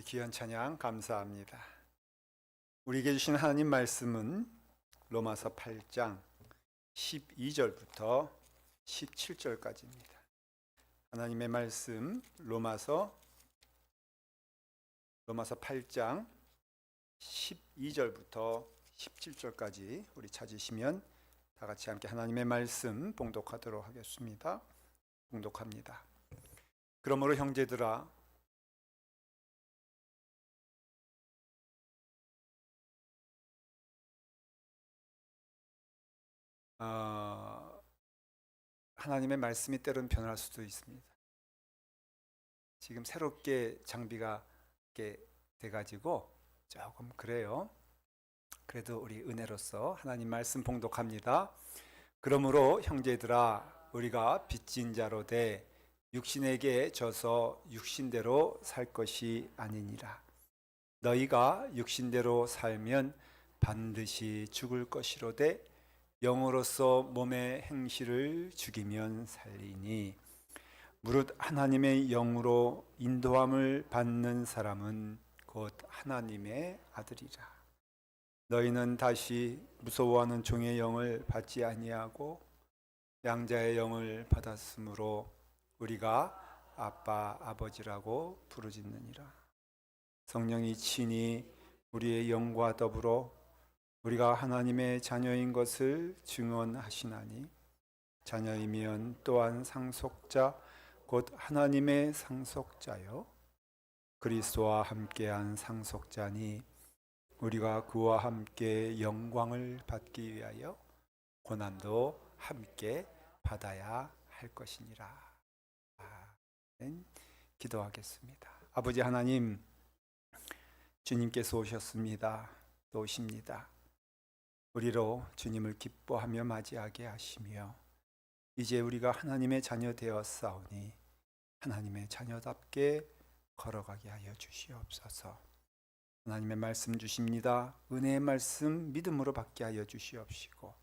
귀한 찬양 감사합니다. 우리에게 주신 하나님 말씀은 로마서 8장 12절부터 17절까지입니다. 하나님의 말씀 로마서 8장 12절부터 17절까지 우리 찾으시면 다 같이 함께 하나님의 말씀 봉독하도록 하겠습니다. 봉독합니다. 그러므로 형제들아 하나님의 말씀이 때로는 변할 수도 있습니다. 지금 새롭게 장비가 이렇게 돼가지고 조금 그래요. 그래도 우리 은혜로서 하나님 말씀 봉독합니다. 그러므로 형제들아 우리가 빚진 자로 돼 육신에게 져서 육신대로 살 것이 아니니라. 너희가 육신대로 살면 반드시 죽을 것이로되 영으로서 몸의 행실을 죽이면 살리니 무릇 하나님의 영으로 인도함을 받는 사람은 곧 하나님의 아들이라. 너희는 다시 무서워하는 종의 영을 받지 아니하고 양자의 영을 받았으므로 우리가 아빠 아버지라고 부르짖느니라. 성령이 친히 우리의 영과 더불어 우리가 하나님의 자녀인 것을 증언하시나니 자녀이면 또한 상속자 곧 하나님의 상속자요 그리스도와 함께한 상속자니 우리가 그와 함께 영광을 받기 위하여 고난도 함께 받아야 할 것이니라. 기도하겠습니다. 아버지 하나님, 주님께서 오셨습니다. 또 오십니다. 우리로 주님을 기뻐하며 맞이하게 하시며 이제 우리가 하나님의 자녀 되었사오니 하나님의 자녀답게 걸어가게 하여 주시옵소서. 하나님의 말씀 주십니다. 은혜의 말씀 믿음으로 받게 하여 주시옵시고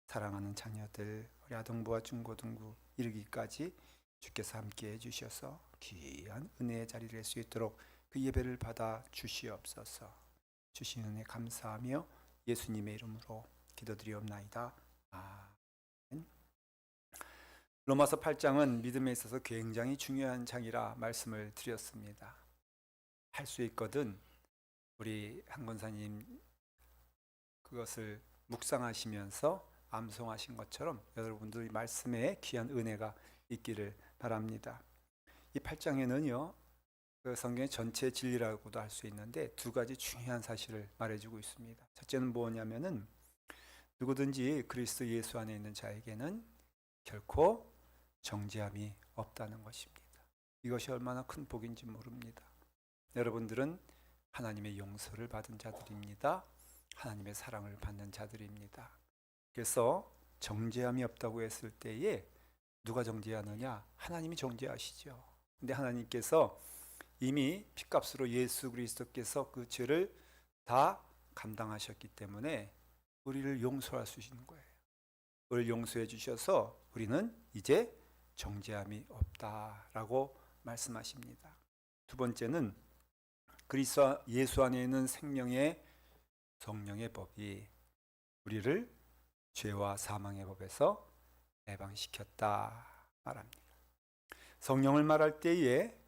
사랑하는 자녀들 우리 아동부와 중고등부 이르기까지 주께서 함께해 주셔서 귀한 은혜의 자리를 할 수 있도록 그 예배를 받아 주시옵소서. 주신 은혜 감사하며 예수님의 이름으로 기도드리옵나이다. 아멘. 로마서 8장은 믿음에 있어서 굉장히 중요한 장이라 말씀을 드렸습니다. 할 수 있거든 우리 한 권사님 그것을 묵상하시면서 암송하신 것처럼 여러분들이 말씀에 귀한 은혜가 있기를 바랍니다. 이 8장에는요 그 성경의 전체 진리라고도 할 수 있는데 두 가지 중요한 사실을 말해주고 있습니다. 첫째는 뭐냐면은 누구든지 그리스도 예수 안에 있는 자에게는 결코 정죄함이 없다는 것입니다. 이것이 얼마나 큰 복인지 모릅니다. 여러분들은 하나님의 용서를 받은 자들입니다. 하나님의 사랑을 받는 자들입니다. 그래서 정죄함이 없다고 했을 때에 누가 정죄하느냐? 하나님이 정죄하시죠. 근데 하나님께서 이미 핏값으로 예수 그리스도께서 그 죄를 다 감당하셨기 때문에 우리를 용서할 수 있는 거예요. 우리를 용서해 주셔서 우리는 이제 정죄함이 없다라고 말씀하십니다. 두 번째는 그리스도 예수 안에 있는 생명의 성령의 법이 우리를 죄와 사망의 법에서 해방시켰다 말합니다. 성령을 말할 때에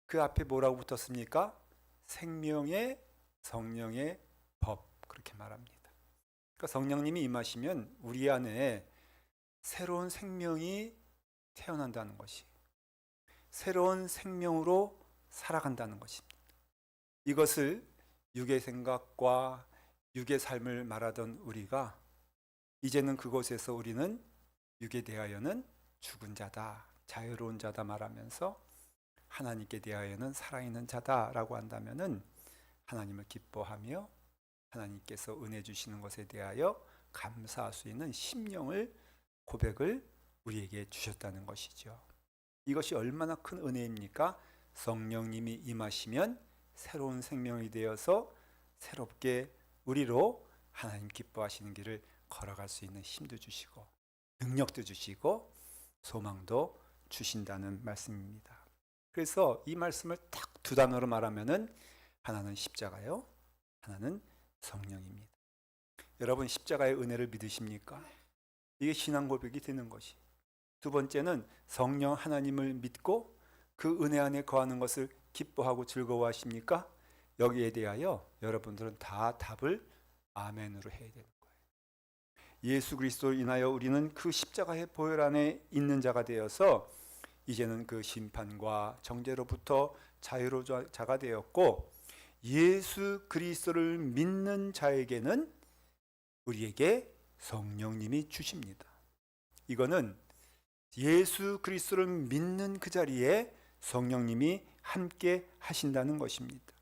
그 앞에 뭐라고 붙었습니까? 생명의 성령의 법 그렇게 말합니다. 그러니까 성령님이 임하시면 우리 안에 새로운 생명이 태어난다는 것이 새로운 생명으로 살아간다는 것입니다. 이것을 육의 생각과 육의 삶을 말하던 우리가 이제는 그곳에서 우리는 육에 대하여는 죽은 자다, 자유로운 자다 말하면서 하나님께 대하여는 살아있는 자다라고 한다면은 하나님을 기뻐하며 하나님께서 은혜 주시는 것에 대하여 감사할 수 있는 심령을 고백을 우리에게 주셨다는 것이죠. 이것이 얼마나 큰 은혜입니까? 성령님이 임하시면 새로운 생명이 되어서 새롭게 우리로 하나님 기뻐하시는 길을 걸어갈 수 있는 힘도 주시고 능력도 주시고 소망도 주신다는 말씀입니다. 그래서 이 말씀을 딱 두 단어로 말하면은 하나는 십자가요, 하나는 성령입니다. 여러분 십자가의 은혜를 믿으십니까? 이게 신앙 고백이 되는 것이. 두 번째는 성령 하나님을 믿고 그 은혜 안에 거하는 것을 기뻐하고 즐거워하십니까? 여기에 대하여 여러분들은 다 답을 아멘으로 해야 되는 거예요. 예수 그리스도로 인하여 우리는 그 십자가의 보혈 안에 있는 자가 되어서 이제는 그 심판과 정죄로부터 자유로운 자가 되었고, 예수 그리스도를 믿는 자에게는 우리에게 성령님이 주십니다. 이거는 예수 그리스도를 믿는 그 자리에 성령님이 함께 하신다는 것입니다.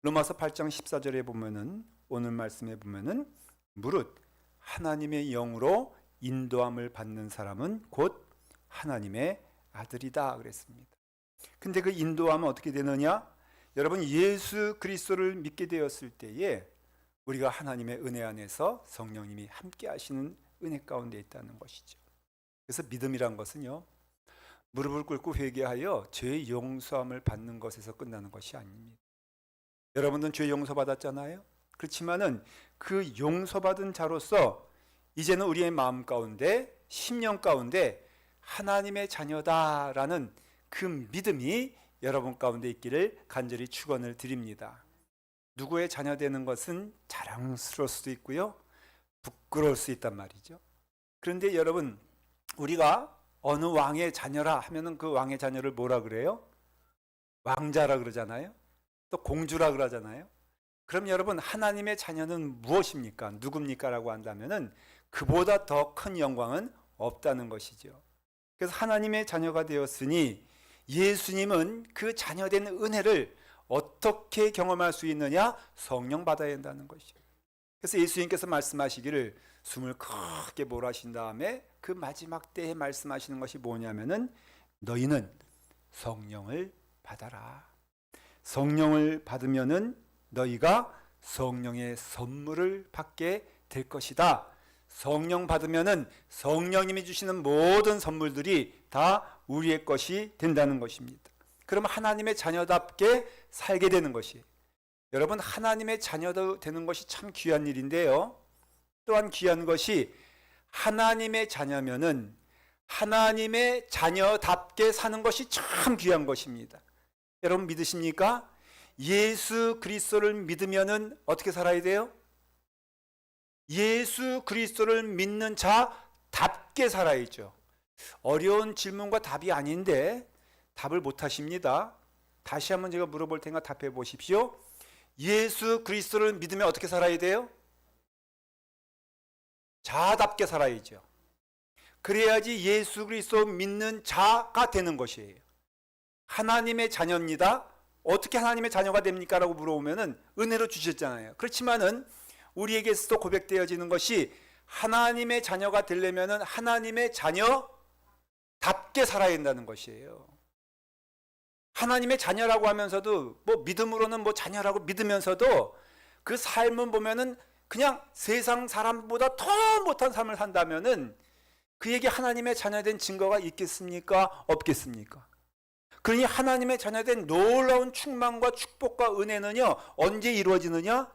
로마서 8장 14절에 보면은, 오늘 말씀에 보면은, 무릇 하나님의 영으로 인도함을 받는 사람은 곧 하나님의 아들이다 그랬습니다. 근데 그 인도함은 어떻게 되느냐? 여러분 예수 그리스도를 믿게 되었을 때에 우리가 하나님의 은혜 안에서 성령님이 함께 하시는 은혜 가운데 있다는 것이죠. 그래서 믿음이란 것은요, 무릎을 꿇고 회개하여 죄의 용서함을 받는 것에서 끝나는 것이 아닙니다. 여러분들은 죄 용서 받았잖아요. 그렇지만은 그 용서받은 자로서 이제는 우리의 마음 가운데, 심령 가운데 하나님의 자녀다라는 그 믿음이 여러분 가운데 있기를 간절히 축원을 드립니다. 누구의 자녀 되는 것은 자랑스러울 수도 있고요, 부끄러울 수 있단 말이죠. 그런데 여러분, 우리가 어느 왕의 자녀라 하면은 그 왕의 자녀를 뭐라 그래요? 왕자라 그러잖아요. 또 공주라 그러잖아요. 그럼 여러분, 하나님의 자녀는 무엇입니까? 누굽니까? 라고 한다면은 그보다 더 큰 영광은 없다는 것이죠. 그래서 하나님의 자녀가 되었으니 예수님은 그 자녀된 은혜를 어떻게 경험할 수 있느냐? 성령 받아야 한다는 것이죠. 그래서 예수님께서 말씀하시기를 숨을 크게 몰아신 다음에 그 마지막 때에 말씀하시는 것이 뭐냐면은, 너희는 성령을 받아라. 성령을 받으면은 너희가 성령의 선물을 받게 될 것이다. 성령 받으면은 성령님이 주시는 모든 선물들이 다 우리의 것이 된다는 것입니다. 그러면 하나님의 자녀답게 살게 되는 것이, 여러분 하나님의 자녀가 되는 것이 참 귀한 일인데요, 또한 귀한 것이 하나님의 자녀면은 하나님의 자녀답게 사는 것이 참 귀한 것입니다. 여러분 믿으십니까? 예수 그리스도를 믿으면은 어떻게 살아야 돼요? 예수 그리스도를 믿는 자답게 살아야죠. 어려운 질문과 답이 아닌데 답을 못 하십니다. 다시 한번 제가 물어볼 테니까 답해 보십시오. 예수 그리스도를 믿으면 어떻게 살아야 돼요? 자답게 살아야죠. 그래야지 예수 그리스도 믿는 자가 되는 것이에요. 하나님의 자녀입니다. 어떻게 하나님의 자녀가 됩니까? 라고 물어보면은 은혜로 주셨잖아요. 그렇지만은 우리에게서도 고백되어지는 것이, 하나님의 자녀가 되려면은 하나님의 자녀답게 살아야 한다는 것이에요. 하나님의 자녀라고 하면서도 뭐 믿음으로는 뭐 자녀라고 믿으면서도 그 삶은 보면은 그냥 세상 사람보다 더 못한 삶을 산다면은 그에게 하나님의 자녀된 증거가 있겠습니까? 없겠습니까? 그러니 하나님의 자녀된 놀라운 충만과 축복과 은혜는요, 언제 이루어지느냐?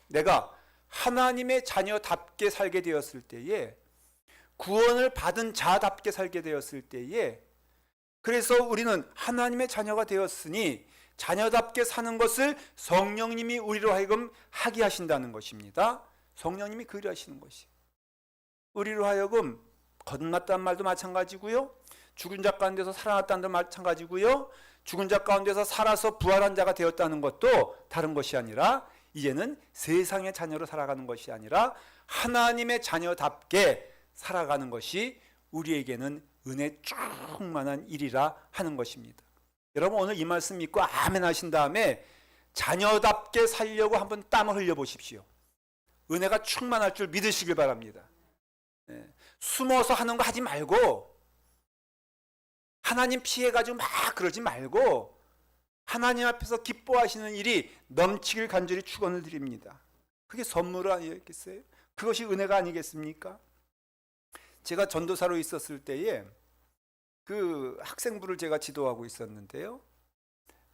내가 하나님의 자녀답게 살게 되었을 때에, 구원을 받은 자답게 살게 되었을 때에, 그래서 우리는 하나님의 자녀가 되었으니 자녀답게 사는 것을 성령님이 우리로 하여금 하게 하신다는 것입니다. 성령님이 그리 하시는 것이, 우리로 하여금 거듭났다는 말도 마찬가지고요, 죽은 자 가운데서 살아났다는 것도 마찬가지고요, 죽은 자 가운데서 살아서 부활한 자가 되었다는 것도 다른 것이 아니라, 이제는 세상의 자녀로 살아가는 것이 아니라 하나님의 자녀답게 살아가는 것이 우리에게는 은혜 충만한 일이라 하는 것입니다. 여러분 오늘 이 말씀 믿고 아멘 하신 다음에 자녀답게 살려고 한번 땀을 흘려 보십시오. 은혜가 충만할 줄 믿으시길 바랍니다. 숨어서 하는 거 하지 말고, 하나님 피해가지고 막 그러지 말고, 하나님 앞에서 기뻐하시는 일이 넘치길 간절히 축원을 드립니다. 그게 선물 아니겠어요? 그것이 은혜가 아니겠습니까? 제가 전도사로 있었을 때에 그 학생부를 제가 지도하고 있었는데요,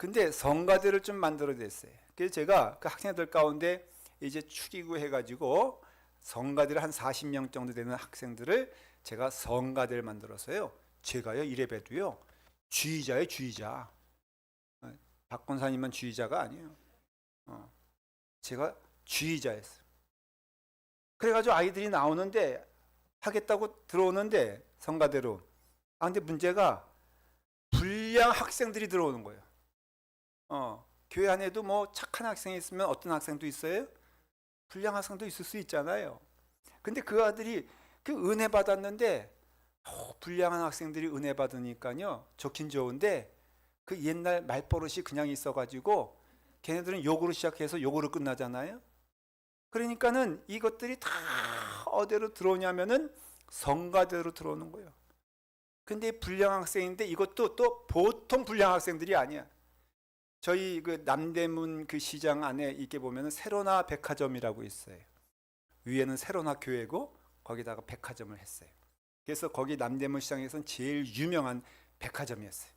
근데 성가대를 좀 만들어냈어요. 그래서 제가 그 학생들 가운데 이제 추리구해가지고 성가대를 한 40명 정도 되는 학생들을 제가 성가대를 만들었어요. 제가요 이래봬도요 주의자예요, 주의자. 박 권사님은 주의자가 아니에요. 제가 주의자였어요. 그래가지고 아이들이 나오는데 하겠다고 들어오는데 성가대로. 근데 문제가 불량 학생들이 들어오는 거예요. 교회 안에도 뭐 착한 학생이 있으면 어떤 학생도 있어요? 불량 학생도 있을 수 있잖아요. 근데 그 아들이 그 은혜 받았는데 불량한 학생들이 은혜 받으니까요 좋긴 좋은데 그 옛날 말버릇이 그냥 있어가지고 걔네들은 욕으로 시작해서 욕으로 끝나잖아요. 그러니까는 이것들이 다 어디로 들어오냐면은 성가대로 들어오는 거예요. 근데 불량 학생인데 이것도 또 보통 불량 학생들이 아니야. 저희 그 남대문 그 시장 안에 이렇게 보면은 세로나 백화점이라고 있어요. 위에는 세로나 교회고 거기다가 백화점을 했어요. 그래서 거기 남대문 시장에서는 제일 유명한 백화점이었어요.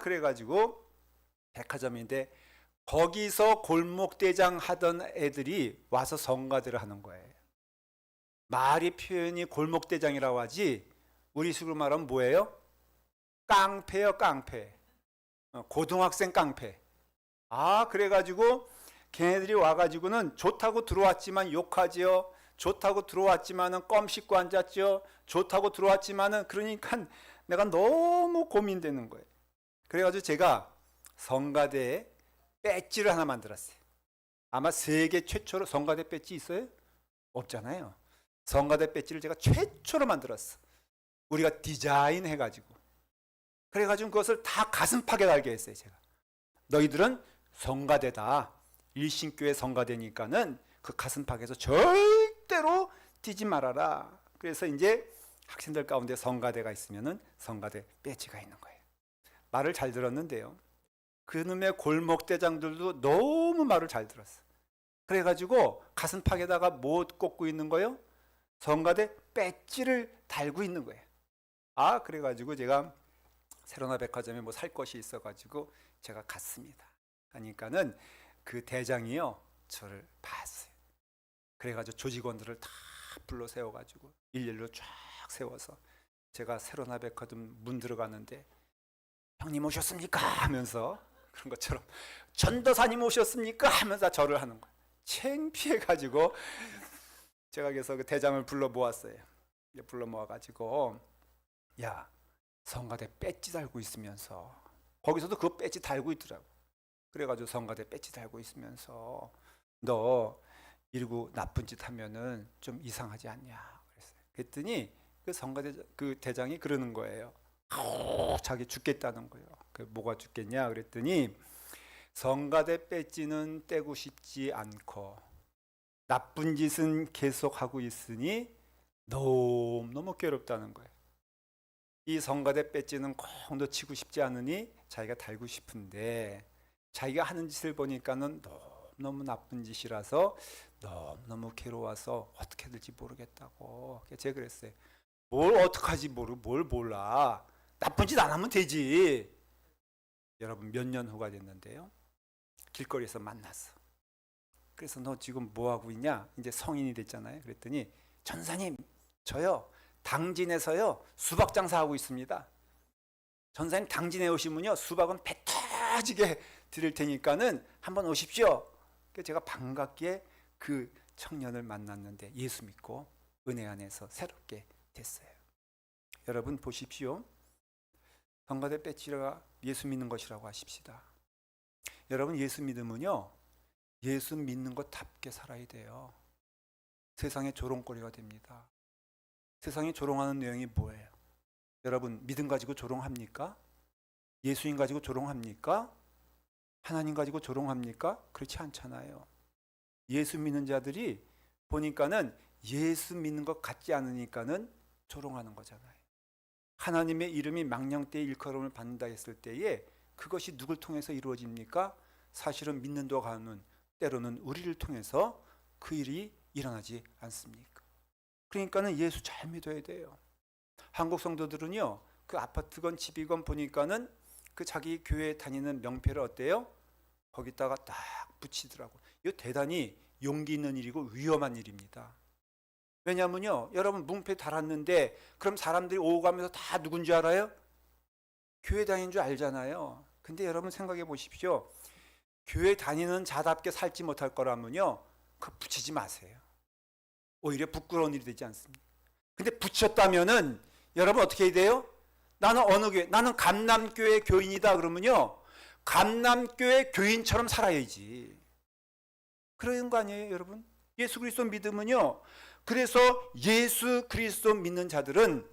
그래가지고 백화점인데 거기서 골목대장 하던 애들이 와서 성가대를 하는 거예요. 말이 표현이 골목대장이라고 하지 우리 식으로 말하면 뭐예요? 깡패요, 깡패. 고등학생 깡패. 그래가지고 걔네들이 와가지고는 좋다고 들어왔지만 욕하지요. 좋다고 들어왔지만은 껌 씹고 앉았죠. 좋다고 들어왔지만은 그러니까 내가 너무 고민되는 거예요. 그래가지고 제가 성가대에 배지를 하나 만들었어요. 아마 세계 최초로 성가대 배지 있어요? 없잖아요. 성가대 배지를 제가 최초로 만들었어. 우리가 디자인해가지고. 그래가지고 그것을 다 가슴팍에 달게 했어요. 제가. 너희들은 성가대다. 일신교회 성가대니까는 그 가슴팍에서 절대로 뛰지 말아라. 그래서 이제 학생들 가운데 성가대가 있으면은 성가대 배지가 있는 거예요. 말을 잘 들었는데요. 그놈의 골목대장들도 너무 말을 잘 들었어. 그래가지고 가슴팍에다가 뭐 꽂고 있는 거예요? 성가대 배지를 달고 있는 거예요. 그래가지고 제가 세로나 백화점에 뭐 살 것이 있어가지고 제가 갔습니다. 그러니까는 그 대장이요 저를 봤어요. 그래가지고 조직원들을 다 불러 세워가지고 일렬로 쫙 세워서 제가 세로나 백화점 문 들어가는데 형님 오셨습니까? 하면서 그런 것처럼 전도사님 오셨습니까? 하면서 저를 하는 거예요. 창피해가지고 제가 그래서 그 대장을 불러 모았어요. 불러 모아가지고 야 성가대 배지 달고 있으면서 거기서도 그 배지 달고 있더라고. 그래가지고 성가대 배지 달고 있으면서 너 이러고 나쁜 짓 하면은 좀 이상하지 않냐 그랬어요. 그랬더니 그 성가대 그 대장이 그러는 거예요. 자기 죽겠다는 거예요. 뭐가 죽겠냐 그랬더니 성가대 배지는 떼고 싶지 않고 나쁜 짓은 계속하고 있으니 너무 괴롭다는 거예요. 이 성가대 배지는 꼭 놓치고 싶지 않으니 자기가 달고 싶은데 자기가 하는 짓을 보니까는 너무 나쁜 짓이라서 너무 괴로워서 어떻게 될지 모르겠다고. 제가 그랬어요. 뭘 어떡하지 뭘 몰라. 나쁜 짓 안 하면 되지. 여러분 몇 년 후가 됐는데요. 길거리에서 만났어. 그래서 너 지금 뭐 하고 있냐? 이제 성인이 됐잖아요. 그랬더니 전사님 저요 당진에서요 수박 장사하고 있습니다. 전사님 당진에 오시면요 수박은 배 터지게 드릴 테니까는 한번 오십시오. 제가 반갑게 그 청년을 만났는데 예수 믿고 은혜 안에서 새롭게 됐어요. 여러분 보십시오. 성가대 배지가 예수 믿는 것이라고 하십시다. 여러분 예수 믿으면요 예수 믿는 것답게 살아야 돼요. 세상에 조롱거리가 됩니다. 세상에 조롱하는 내용이 뭐예요? 여러분 믿음 가지고 조롱합니까? 예수님 가지고 조롱합니까? 하나님 가지고 조롱합니까? 그렇지 않잖아요. 예수 믿는 자들이 보니까는 예수 믿는 것 같지 않으니까는 조롱하는 거잖아요. 하나님의 이름이 망령되이 일컬음을 받는다 했을 때에 그것이 누굴 통해서 이루어집니까? 사실은 믿는 도가는 때로는 우리를 통해서 그 일이 일어나지 않습니까? 그러니까는 예수 잘 믿어야 돼요. 한국 성도들은요 그 아파트건 집이건 보니까는 그 자기 교회 다니는 명패를 어때요? 거기다가 딱 붙이더라고. 이거 대단히 용기 있는 일이고 위험한 일입니다. 왜냐하면요, 여러분 문패 달았는데 그럼 사람들이 오고 가면서 다 누군지 알아요? 교회 다니는 줄 알잖아요. 근데 여러분 생각해 보십시오. 교회 다니는 자답게 살지 못할 거라면요, 그거 붙이지 마세요. 오히려 부끄러운 일이 되지 않습니까? 근데 붙였다면은 여러분 어떻게 해야 돼요? 나는 어느 교회? 나는 감남교회 교인이다 그러면요, 감남교회 교인처럼 살아야지. 그런 거 아니에요, 여러분? 예수 그리스도 믿으면요, 그래서 예수 그리스도 믿는 자들은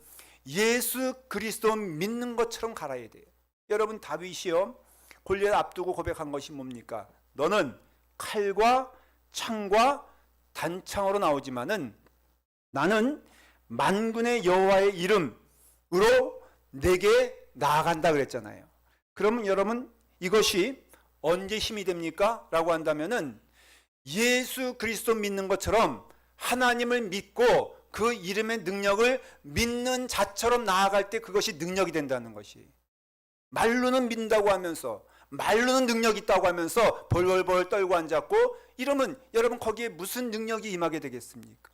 예수 그리스도 믿는 것처럼 갈아야 돼요. 여러분, 다윗이요, 골리앗 앞두고 고백한 것이 뭡니까? 너는 칼과 창과 단창으로 나오지만은 나는 만군의 여호와의 이름으로 내게 나아간다 그랬잖아요. 그러면 여러분, 이것이 언제 힘이 됩니까? 라고 한다면은 예수 그리스도 믿는 것처럼 하나님을 믿고 그 이름의 능력을 믿는 자처럼 나아갈 때 그것이 능력이 된다는 것이. 말로는 믿는다고 하면서, 말로는 능력이 있다고 하면서 벌벌벌 떨고 앉았고, 이러면 여러분 거기에 무슨 능력이 임하게 되겠습니까?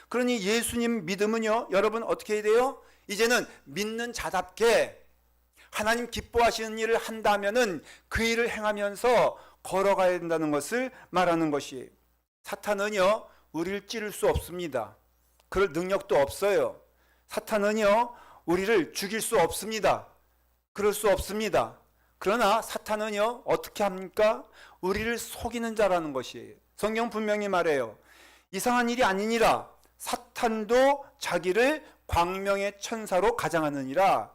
그러니 예수님 믿음은요, 여러분 어떻게 해야 돼요? 이제는 믿는 자답게 하나님 기뻐하시는 일을 한다면은 그 일을 행하면서 걸어가야 된다는 것을 말하는 것이. 사탄은요, 우리를 찌를 수 없습니다. 그럴 능력도 없어요. 사탄은요, 우리를 죽일 수 없습니다. 그럴 수 없습니다. 그러나 사탄은요, 어떻게 합니까? 우리를 속이는 자라는 것이에요. 성경 분명히 말해요. 이상한 일이 아니니라. 사탄도 자기를 광명의 천사로 가장하느니라.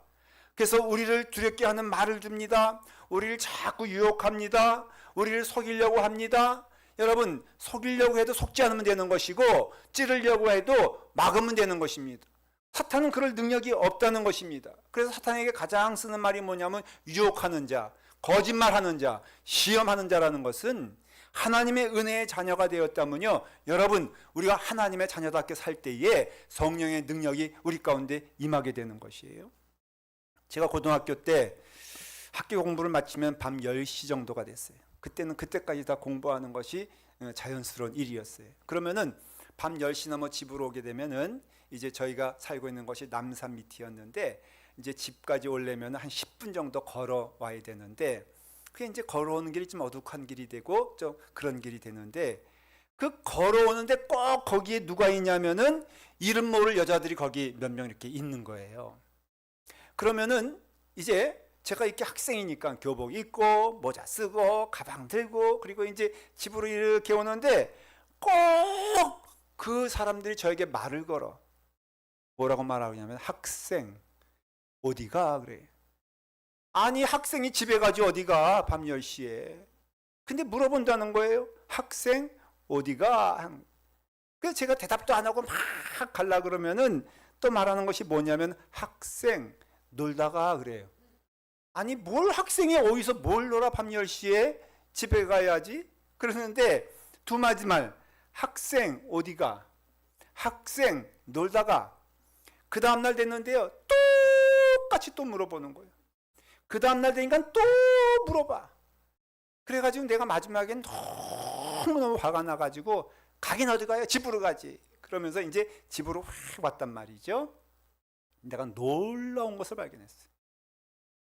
그래서 우리를 두렵게 하는 말을 줍니다. 우리를 자꾸 유혹합니다. 우리를 속이려고 합니다. 여러분, 속이려고 해도 속지 않으면 되는 것이고, 찌르려고 해도 막으면 되는 것입니다. 사탄은 그럴 능력이 없다는 것입니다. 그래서 사탄에게 가장 쓰는 말이 뭐냐면 유혹하는 자, 거짓말하는 자, 시험하는 자라는 것은 하나님의 은혜의 자녀가 되었다면요, 여러분, 우리가 하나님의 자녀답게 살 때에 성령의 능력이 우리 가운데 임하게 되는 것이에요. 제가 고등학교 때 학교 공부를 마치면 밤 10시 정도가 됐어요. 그때는 그때까지 다 공부하는 것이 자연스러운 일이었어요. 그러면은 밤 10시 넘어 집으로 오게 되면은 이제 저희가 살고 있는 것이 남산 밑이었는데, 이제 집까지 오려면 한 10분 정도 걸어와야 되는데, 그게 이제 걸어오는 길이 좀 어둑한 길이 되고 좀 그런 길이 되는데, 그 걸어오는데 꼭 거기에 누가 있냐면은 이름 모를 여자들이 거기 몇 명 이렇게 있는 거예요. 그러면은 이제 제가 이렇게 학생이니까 교복 입고 모자 쓰고 가방 들고 그리고 이제 집으로 이렇게 오는데 꼭 그 사람들이 저에게 말을 걸어. 뭐라고 말하냐면 학생 어디가 그래. 아니, 학생이 집에 가지 어디가 밤 10시에. 근데 물어본다는 거예요. 학생 어디가. 그래서 제가 대답도 안 하고 막 갈라 그러면은 또 말하는 것이 뭐냐면 학생 놀다가 그래요. 아니, 뭘 학생이 어디서 뭘 놀아 밤 10시에. 집에 가야지. 그러는데 두 마디 말, 학생 어디가, 학생 놀다가. 그 다음날 됐는데요, 똑같이 또 물어보는 거예요. 그 다음날 되니까 또 물어봐. 그래가지고 내가 마지막엔 너무너무 화가 나가지고 가긴 어디 가요? 집으로 가지. 그러면서 이제 집으로 확 왔단 말이죠. 내가 놀라운 것을 발견했어요.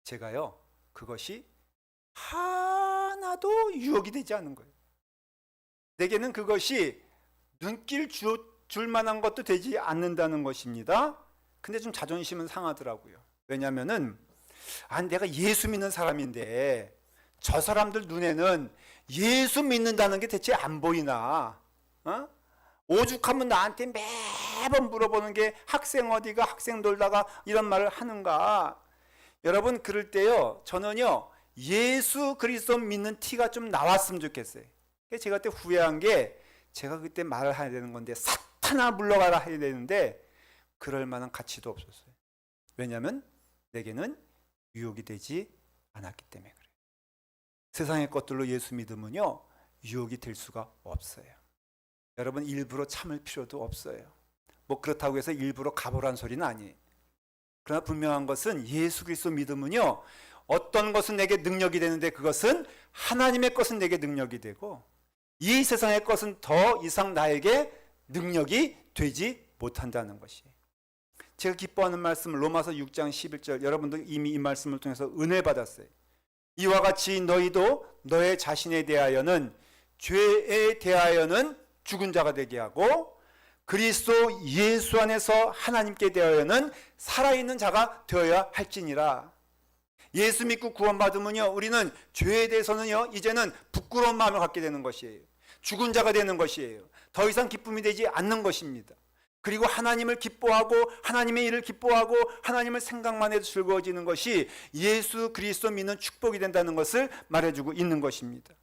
제가요, 그것이 하나도 유혹이 되지 않은 거예요. 내게는 그것이 눈길 줄 만한 것도 되지 않는다는 것입니다. 근데 좀 자존심은 상하더라고요. 왜냐면은 내가 예수 믿는 사람인데 저 사람들 눈에는 예수 믿는다는 게 대체 안 보이나? 오죽하면 나한테 매번 물어보는 게 학생 어디가, 학생 놀다가 이런 말을 하는가? 여러분, 그럴 때요, 저는요, 예수 그리스도 믿는 티가 좀 나왔으면 좋겠어요. 제가 그때 후회한 게, 제가 그때 말을 해야 되는 건데 사탄아 물러가라 해야 되는데 그럴 만한 가치도 없었어요. 왜냐하면 내게는 유혹이 되지 않았기 때문에 그래요. 세상의 것들로 예수 믿으면요, 유혹이 될 수가 없어요. 여러분, 일부러 참을 필요도 없어요. 뭐 그렇다고 해서 일부러 가보란 소리는 아니에요. 그러나 분명한 것은 예수 그리스도 믿으면요, 어떤 것은 내게 능력이 되는데 그것은 하나님의 것은 내게 능력이 되고 이 세상의 것은 더 이상 나에게 능력이 되지 못한다는 것이에요. 제가 기뻐하는 말씀은 로마서 6장 11절, 여러분도 이미 이 말씀을 통해서 은혜 받았어요. 이와 같이 너희도 너의 자신에 대하여는 죄에 대하여는 죽은 자가 되게 하고 그리스도 예수 안에서 하나님께 대하여는 살아있는 자가 되어야 할지니라. 예수 믿고 구원받으면요, 우리는 죄에 대해서는요, 이제는 부끄러운 마음을 갖게 되는 것이에요. 죽은 자가 되는 것이에요. 더 이상 기쁨이 되지 않는 것입니다. 그리고 하나님을 기뻐하고 하나님의 일을 기뻐하고 하나님을 생각만 해도 즐거워지는 것이 예수 그리스도 믿는 축복이 된다는 것을 말해주고 있는 것입니다.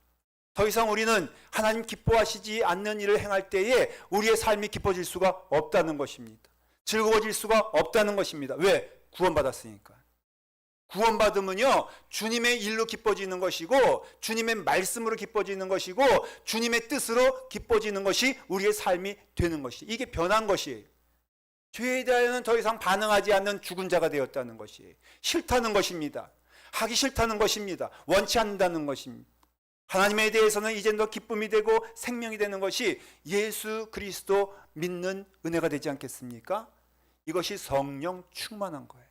더 이상 우리는 하나님 기뻐하시지 않는 일을 행할 때에 우리의 삶이 기뻐질 수가 없다는 것입니다. 즐거워질 수가 없다는 것입니다. 왜? 구원받았으니까. 구원받으면요, 주님의 일로 기뻐지는 것이고 주님의 말씀으로 기뻐지는 것이고 주님의 뜻으로 기뻐지는 것이 우리의 삶이 되는 것이, 이게 변한 것이에요. 죄에 대하여는 더 이상 반응하지 않는 죽은 자가 되었다는 것이에요. 싫다는 것입니다. 하기 싫다는 것입니다. 원치 않는다는 것입니다. 하나님에 대해서는 이제 더 기쁨이 되고 생명이 되는 것이 예수 그리스도 믿는 은혜가 되지 않겠습니까? 이것이 성령 충만한 거예요.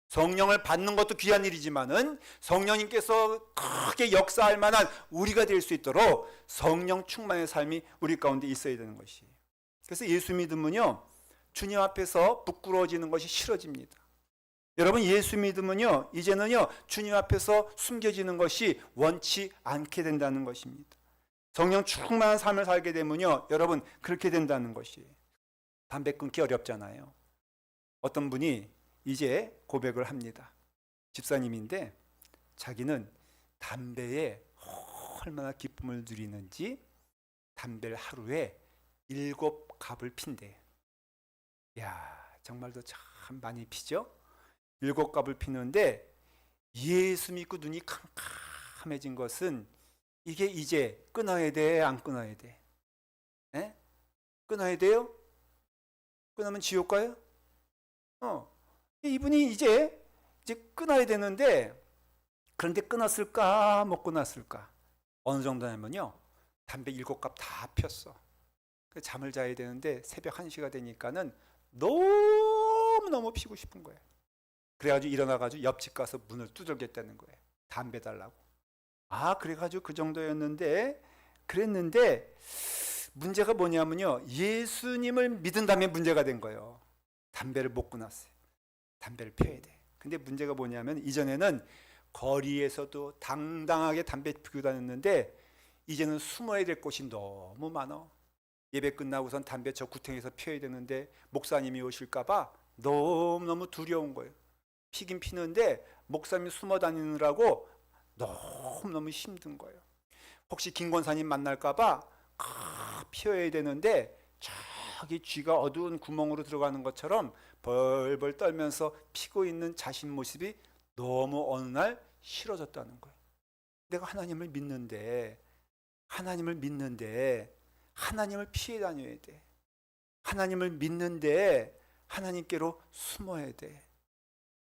성령을 받는 것도 귀한 일이지만은 성령님께서 크게 역사할 만한 우리가 될 수 있도록 성령 충만의 삶이 우리 가운데 있어야 되는 것이에요. 그래서 예수 믿으면요, 주님 앞에서 부끄러워지는 것이 싫어집니다. 여러분, 예수 믿으면요, 이제는요, 주님 앞에서 숨겨지는 것이 원치 않게 된다는 것입니다. 성령 충만한 삶을 살게 되면요, 여러분, 그렇게 된다는 것이에요. 담배 끊기 어렵잖아요. 어떤 분이 이제 고백을 합니다. 집사님인데 자기는 담배에 얼마나 기쁨을 누리는지 담배를 하루에 7갑을 핀대. 야, 정말도 참 많이 피죠? 7갑을 피는데 예수 믿고 눈이 캄캄해진 것은 이게 이제 끊어야 돼, 안 끊어야 돼? 에? 끊어야 돼요? 끊으면 지옥 가요? 이분이 이제 끊어야 되는데, 그런데 끊었을까 못 끊었을까? 어느 정도냐면요, 담배 7갑 다 폈어. 잠을 자야 되는데 새벽 1시가 되니까는 너무너무 피고 싶은 거예요. 그래가지고 일어나가지고 옆집 가서 문을 두들겼다는 거예요. 담배 달라고. 그래가지고 그 정도였는데, 그랬는데 문제가 뭐냐면요, 예수님을 믿은 다음에 문제가 된 거예요. 담배를 못 끊었어요. 담배를 펴야 돼. 근데 문제가 뭐냐면 이전에는 거리에서도 당당하게 담배 피우고 다녔는데 이제는 숨어야 될 곳이 너무 많아. 예배 끝나고선 담배 저 구탱에서 피워야 되는데 목사님이 오실까 봐 너무너무 두려운 거예요. 피긴 피는데 목사님이 숨어 다니느라고 너무너무 힘든 거예요. 혹시 김 권사님 만날까 봐 피워야 되는데 저기 쥐가 어두운 구멍으로 들어가는 것처럼 벌벌 떨면서 피고 있는 자신 모습이 너무 어느 날 싫어졌다는 거예요. 내가 하나님을 믿는데 하나님을 피해 다녀야 돼. 하나님을 믿는데 하나님께로 숨어야 돼.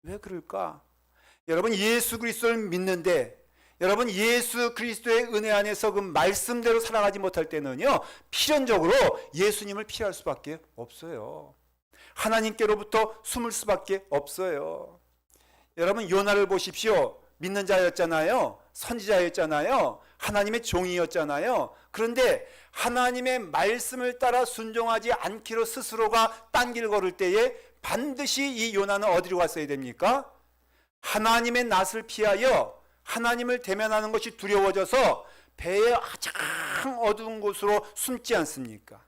왜 그럴까? 여러분, 예수 그리스도를 믿는데, 여러분, 예수 그리스도의 은혜 안에서 그 말씀대로 살아가지 못할 때는요, 필연적으로 예수님을 피할 수밖에 없어요. 하나님께로부터 숨을 수밖에 없어요. 여러분, 요나를 보십시오. 믿는 자였잖아요. 선지자였잖아요. 하나님의 종이었잖아요. 그런데 하나님의 말씀을 따라 순종하지 않기로 스스로가 딴 길 걸을 때에 반드시 이 요나는 어디로 갔어야 됩니까? 하나님의 낯을 피하여 하나님을 대면하는 것이 두려워져서 배의 가장 어두운 곳으로 숨지 않습니까?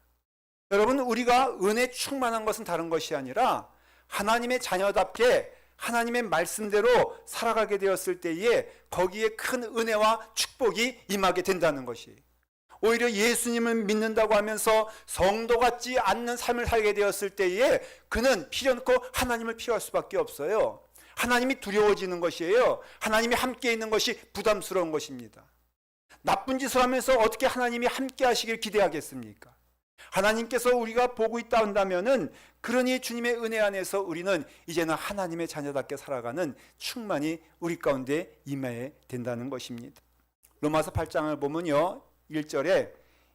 여러분, 우리가 은혜 충만한 것은 다른 것이 아니라 하나님의 자녀답게 하나님의 말씀대로 살아가게 되었을 때에 거기에 큰 은혜와 축복이 임하게 된다는 것이, 오히려 예수님을 믿는다고 하면서 성도 같지 않는 삶을 살게 되었을 때에 그는 필연코 하나님을 피할 수밖에 없어요. 하나님이 두려워지는 것이에요. 하나님이 함께 있는 것이 부담스러운 것입니다. 나쁜 짓을 하면서 어떻게 하나님이 함께 하시길 기대하겠습니까? 하나님께서 우리가 보고 있다 한다면은 그러니 주님의 은혜 안에서 우리는 이제는 하나님의 자녀답게 살아가는 충만이 우리 가운데 임해야 된다는 것입니다. 로마서 8장을 보면요, 1절에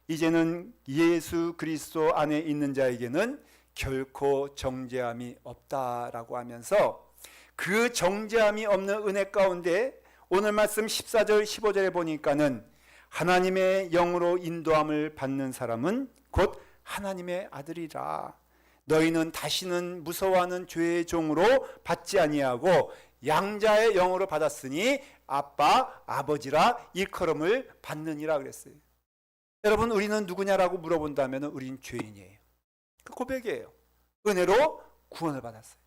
이제는 예수 그리스도 안에 있는 자에게는 결코 정죄함이 없다라고 하면서 그 정죄함이 없는 은혜 가운데 오늘 말씀 14절 15절에 보니까는 하나님의 영으로 인도함을 받는 사람은 곧 하나님의 아들이라. 너희는 다시는 무서워하는 죄의 종으로 받지 아니하고 양자의 영으로 받았으니 아빠 아버지라 일컬음을 받느니라 그랬어요. 여러분, 우리는 누구냐라고 물어본다면 우리는 죄인이에요. 그 고백이에요. 은혜로 구원을 받았어요.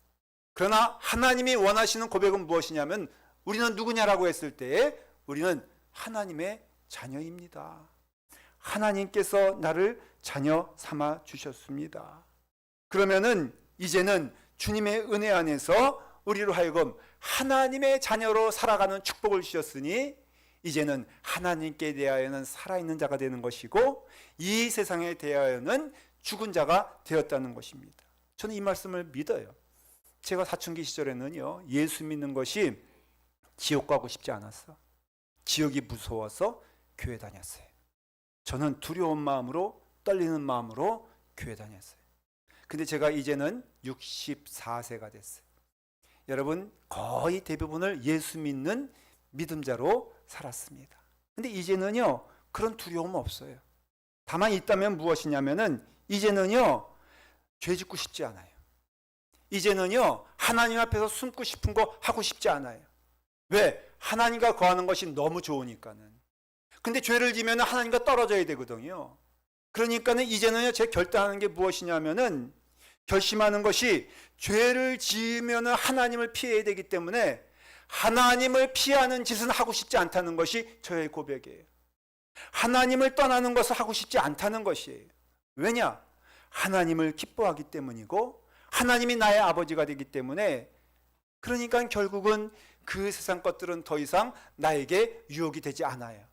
그러나 하나님이 원하시는 고백은 무엇이냐면 우리는 누구냐라고 했을 때 우리는 하나님의 자녀입니다. 하나님께서 나를 자녀 삼아 주셨습니다. 그러면은 이제는 주님의 은혜 안에서 우리로 하여금 하나님의 자녀로 살아가는 축복을 주셨으니 이제는 하나님께 대하여는 살아있는 자가 되는 것이고 이 세상에 대하여는 죽은 자가 되었다는 것입니다. 저는 이 말씀을 믿어요. 제가 사춘기 시절에는요, 예수 믿는 것이 지옥 가고 싶지 않았어. 지옥이 무서워서 교회 다녔어요. 저는 두려운 마음으로, 떨리는 마음으로 교회 다녔어요. 근데 제가 이제는 64세가 됐어요. 여러분, 거의 대부분을 예수 믿는 믿음자로 살았습니다. 근데 이제는요, 그런 두려움 없어요. 다만 있다면 무엇이냐면은 이제는요, 죄 짓고 싶지 않아요. 이제는요, 하나님 앞에서 숨고 싶은 거 하고 싶지 않아요. 왜? 하나님과 거하는 것이 너무 좋으니까는. 근데 죄를 지면 하나님과 떨어져야 되거든요. 그러니까는 이제는요, 제 결단하는 게 무엇이냐면은 결심하는 것이 죄를 지으면 하나님을 피해야 되기 때문에 하나님을 피하는 짓은 하고 싶지 않다는 것이 저의 고백이에요. 하나님을 떠나는 것을 하고 싶지 않다는 것이에요. 왜냐? 하나님을 기뻐하기 때문이고 하나님이 나의 아버지가 되기 때문에. 그러니까 결국은 그 세상 것들은 더 이상 나에게 유혹이 되지 않아요.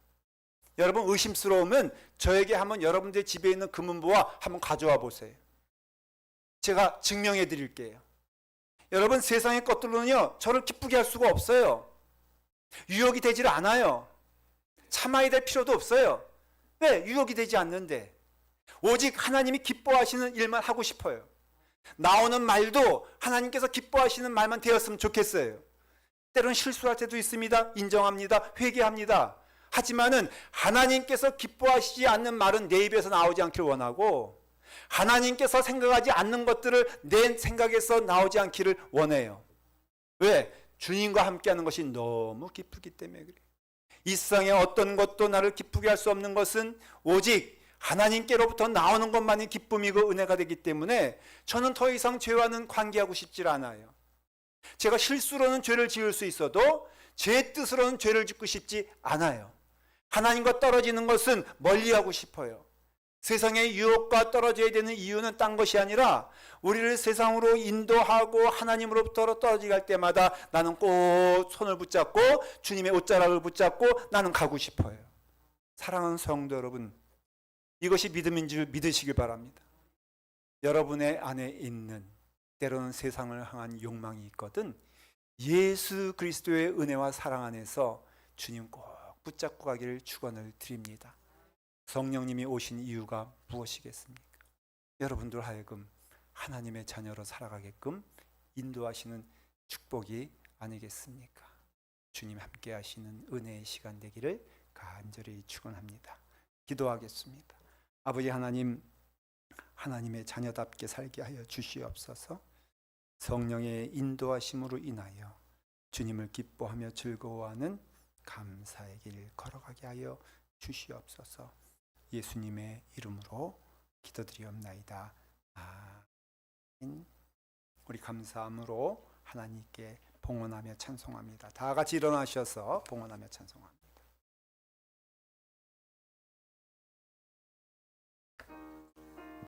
여러분, 의심스러우면 저에게 한번 여러분들 집에 있는 금은보화 한번 가져와 보세요. 제가 증명해 드릴게요. 여러분, 세상의 것들로는요, 저를 기쁘게 할 수가 없어요. 유혹이 되질 않아요. 참아야 될 필요도 없어요. 왜? 유혹이 되지 않는데. 오직 하나님이 기뻐하시는 일만 하고 싶어요. 나오는 말도 하나님께서 기뻐하시는 말만 되었으면 좋겠어요. 때로는 실수할 때도 있습니다. 인정합니다. 회개합니다. 하지만은 하나님께서 기뻐하시지 않는 말은 내 입에서 나오지 않기를 원하고 하나님께서 생각하지 않는 것들을 내 생각에서 나오지 않기를 원해요. 왜? 주님과 함께하는 것이 너무 기쁘기 때문에 그래요. 이 세상에 어떤 것도 나를 기쁘게 할 수 없는 것은 오직 하나님께로부터 나오는 것만이 기쁨이고 은혜가 되기 때문에 저는 더 이상 죄와는 관계하고 싶지 않아요. 제가 실수로는 죄를 지을 수 있어도 제 뜻으로는 죄를 짓고 싶지 않아요. 하나님과 떨어지는 것은 멀리하고 싶어요. 세상의 유혹과 떨어져야 되는 이유는 딴 것이 아니라 우리를 세상으로 인도하고 하나님으로부터 떨어지게 할 때마다 나는 꼭 손을 붙잡고 주님의 옷자락을 붙잡고 나는 가고 싶어요. 사랑하는 성도 여러분, 이것이 믿음인 줄 믿으시길 바랍니다. 여러분의 안에 있는 때로는 세상을 향한 욕망이 있거든 예수 그리스도의 은혜와 사랑 안에서 주님 꼭 붙잡고 가기를 축원을 드립니다. 성령님이 오신 이유가 무엇이겠습니까? 여러분들 하여금 하나님의 자녀로 살아가게끔 인도하시는 축복이 아니겠습니까? 주님 함께 하시는 은혜의 시간 되기를 간절히 축원합니다. 기도하겠습니다. 아버지 하나님, 하나님의 자녀답게 살게 하여 주시옵소서. 성령의 인도하심으로 인하여 주님을 기뻐하며 즐거워하는 감사의 길 걸어가게 하여 주시옵소서. 예수님의 이름으로 기도드리옵나이다. 아멘. 우리 감사함으로 하나님께 봉헌하며 찬송합니다. 다 같이 일어나셔서 봉헌하며 찬송합니다.